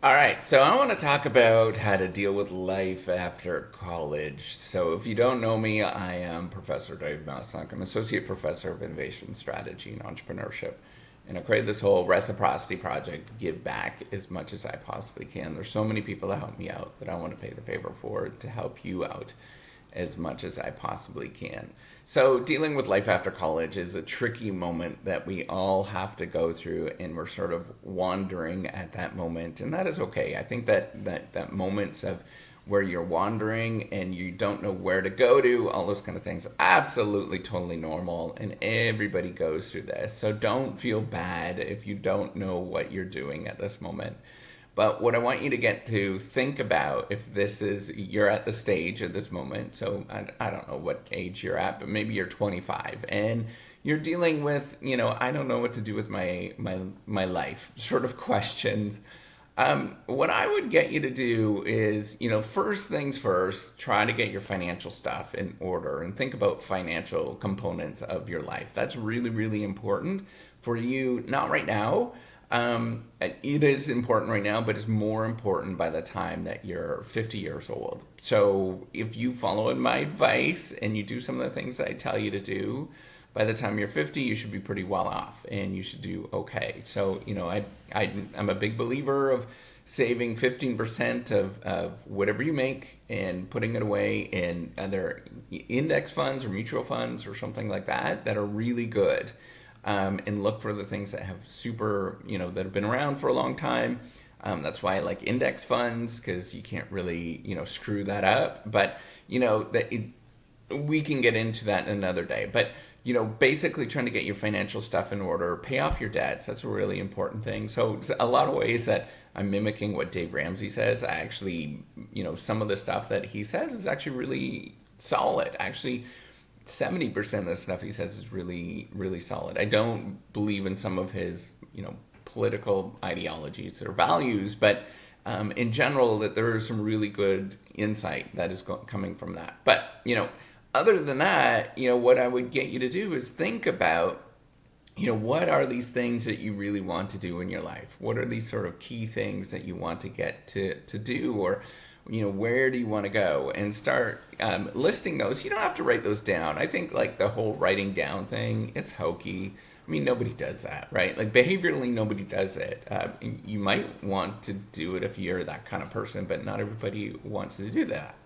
All right, so I want to talk about how to deal with life after college. So, if you don't know me, I am Professor Dave Maslach. I'm Associate Professor of Innovation Strategy and Entrepreneurship. And I created this whole reciprocity project to give back as much as I possibly can. There's so many people that help me out that I want to pay the favor for to help you out as much as I possibly can. So, dealing with life after college is a tricky moment that we all have to go through, and we're sort of wandering at that moment, and that is okay. I think that moments of where you're wandering and you don't know where to go to, all those kind of things, absolutely totally normal, and everybody goes through this. So, don't feel bad if you don't know what you're doing at this moment. But what I want you to get to think about, if this is, you're at the stage at this moment, so I don't know what age you're at, but maybe you're 25 and you're dealing with, I don't know what to do with my life sort of questions. What I would get you to do is, first things first, try to get your financial stuff in order and think about financial components of your life. That's really, really important for you, not right now. It is important right now, but it's more important by the time that you're 50 years old. So if you follow my advice and you do some of the things that I tell you to do, by the time you're 50, you should be pretty well off and you should do okay. So, I'm a big believer of saving 15% of whatever you make and putting it away in either index funds or mutual funds or something like that are really good. And look for the things that have that have been around for a long time. That's why I like index funds, because you can't really, screw that up. But, we can get into that another day. But, basically trying to get your financial stuff in order, pay off your debts. That's a really important thing. So it's a lot of ways that I'm mimicking what Dave Ramsey says. I actually, some of the stuff that he says is actually really solid. Actually, 70% of the stuff he says is really, really solid. I don't believe in some of his, political ideologies or values, but in general, that there is some really good insight that is coming from that. But, other than that, what I would get you to do is think about, what are these things that you really want to do in your life? What are these sort of key things that you want to get to do, or where do you want to go, and start listing those. You don't have to write those down. I think like the whole writing down thing, it's hokey. I mean, nobody does that, right? Like behaviorally, nobody does it. You might want to do it if you're that kind of person, but not everybody wants to do that.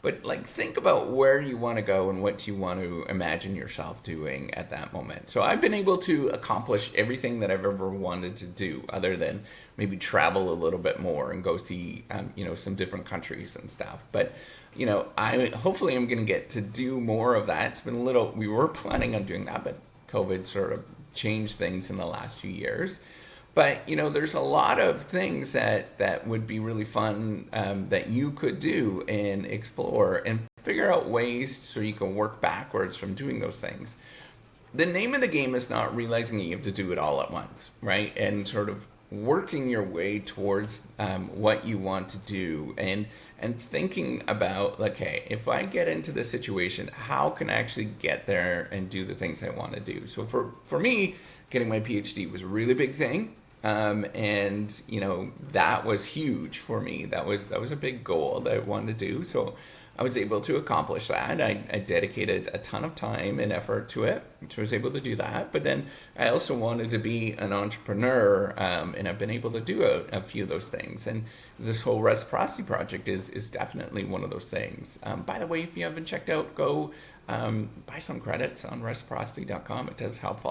But like, think about where you want to go and what you want to imagine yourself doing at that moment. So I've been able to accomplish everything that I've ever wanted to do, other than maybe travel a little bit more and go see, some different countries and stuff. But I hopefully I'm going to get to do more of that. It's been a little. We were planning on doing that, but COVID sort of changed things in the last few years. But there's a lot of things that would be really fun, that you could do and explore and figure out ways so you can work backwards from doing those things. The name of the game is not realizing that you have to do it all at once, right? And sort of working your way towards what you want to do, and thinking about, like, hey, if I get into this situation, how can I actually get there and do the things I want to do? So for me, getting my PhD was a really big thing. And that was huge for me. That was a big goal that I wanted to do. So I was able to accomplish that. I dedicated a ton of time and effort to it, which was able to do that. But then I also wanted to be an entrepreneur, and I've been able to do a few of those things. And this whole reciprocity project is definitely one of those things. By the way, if you haven't checked out, go buy some credits on reciprocity.com. It does help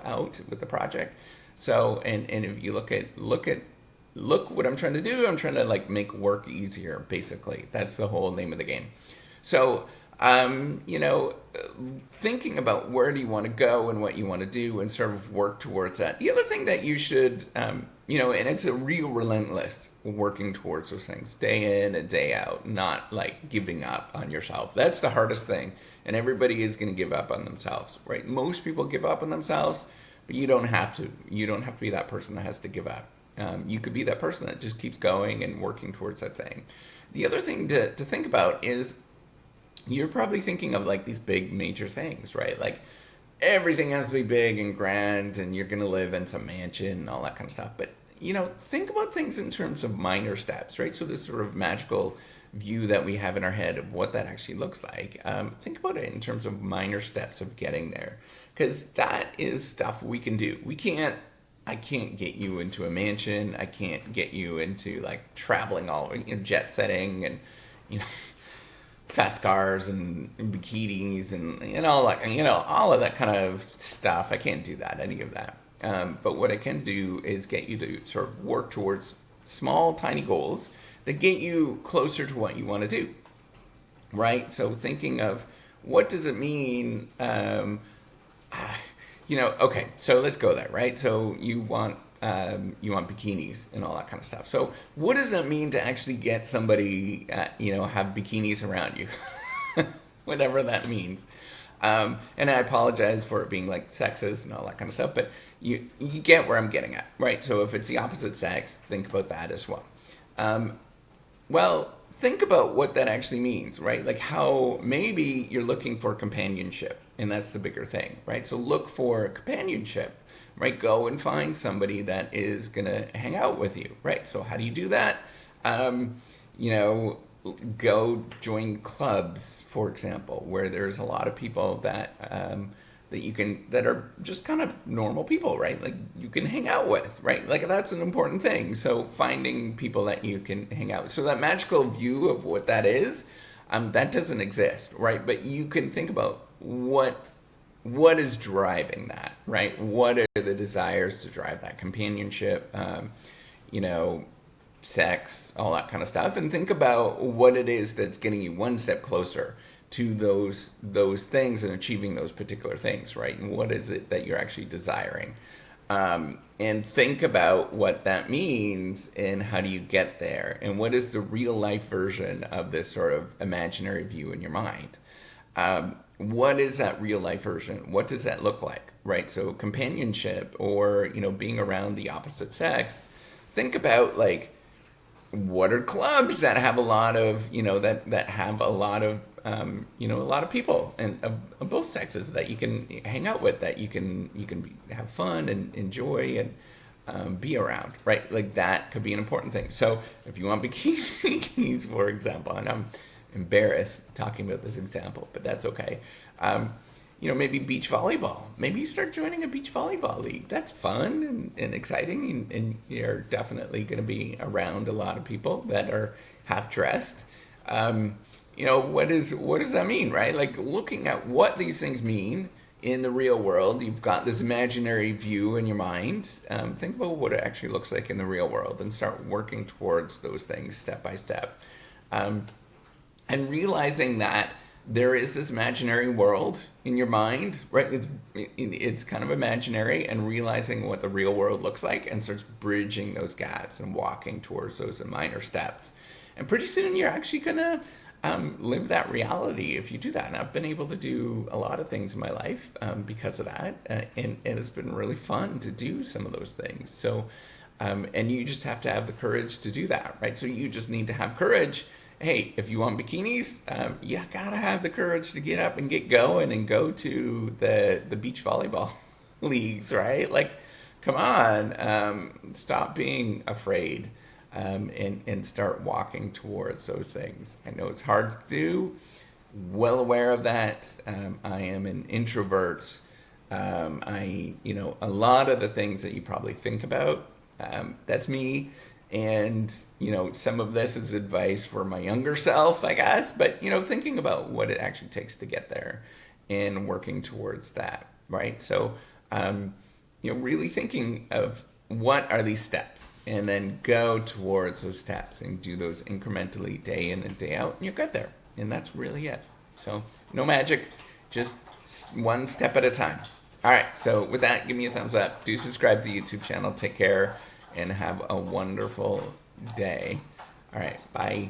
out with the project. So, and if you look what I'm trying to do, I'm trying to like make work easier, basically. That's the whole name of the game. So, thinking about where do you want to go and what you want to do, and sort of work towards that. The other thing that you should, and it's a real relentless working towards those things, day in and day out, not like giving up on yourself. That's the hardest thing. And everybody is going to give up on themselves, right? Most people give up on themselves. But you don't have to. You don't have to be that person that has to give up. You could be that person that just keeps going and working towards that thing. The other thing to think about is, you're probably thinking of like these big major things, right? Like everything has to be big and grand, and you're going to live in some mansion and all that kind of stuff. But think about things in terms of minor steps, right? So this sort of magical view that we have in our head of what that actually looks like. Think about it in terms of minor steps of getting there, because that is stuff we can do. I can't get you into a mansion. I can't get you into like traveling all, jet setting and, fast cars and bikinis and all that, all of that kind of stuff. I can't do that, any of that. But what I can do is get you to sort of work towards small, tiny goals that get you closer to what you want to do, right? So thinking of what does it mean, okay, so let's go there, right? So you want bikinis and all that kind of stuff. So what does that mean to actually get somebody, have bikinis around you? Whatever that means. And I apologize for it being like sexist and all that kind of stuff, but you get where I'm getting at, right? So if it's the opposite sex, think about that as well. Well, think about what that actually means, right? Like how maybe you're looking for companionship, and that's the bigger thing, right? So look for companionship, right? Go and find somebody that is going to hang out with you, right? So how do you do that? Go join clubs, for example, where there's a lot of people that that are just kind of normal people, right? Like you can hang out with, right? Like that's an important thing. So finding people that you can hang out with. So that magical view of what that is, that doesn't exist, right? But you can think about what is driving that, right? What are the desires to drive that companionship, sex, all that kind of stuff, and think about what it is that's getting you one step closer to those things and achieving those particular things, right? And what is it that you're actually desiring? And think about what that means and how do you get there? And what is the real life version of this sort of imaginary view in your mind? What is that real life version? What does that look like, right? So companionship or, being around the opposite sex, think about like, what are clubs that have a lot of, that have a lot of, a lot of people and of both sexes that you can hang out with, that you can have fun and enjoy and be around, right? Like that could be an important thing. So if you want bikinis, for example, and I'm embarrassed talking about this example, but that's okay. Maybe beach volleyball. Maybe you start joining a beach volleyball league. That's fun and exciting, and you're definitely going to be around a lot of people that are half dressed. What does that mean, right? Like looking at what these things mean in the real world. You've got this imaginary view in your mind. Think about what it actually looks like in the real world and start working towards those things step by step. And realizing that there is this imaginary world in your mind, right? It's kind of imaginary, and realizing what the real world looks like and starts bridging those gaps and walking towards those minor steps. And pretty soon you're actually going to live that reality if you do that. And I've been able to do a lot of things in my life because of that. And it's been really fun to do some of those things. So, and you just have to have the courage to do that, right? So you just need to have courage. Hey, if you want bikinis, you gotta have the courage to get up and get going and go to the beach volleyball leagues, right? Like, come on, stop being afraid and start walking towards those things. I know it's hard to do, well aware of that. I am an introvert. A lot of the things that you probably think about, that's me. And, some of this is advice for my younger self, I guess. But, thinking about what it actually takes to get there and working towards that, right? So, really thinking of what are these steps and then go towards those steps and do those incrementally day in and day out. And you'll get there. And that's really it. So, no magic, just one step at a time. All right. So, with that, give me a thumbs up. Do subscribe to the YouTube channel. Take care. And have a wonderful day. All right, bye.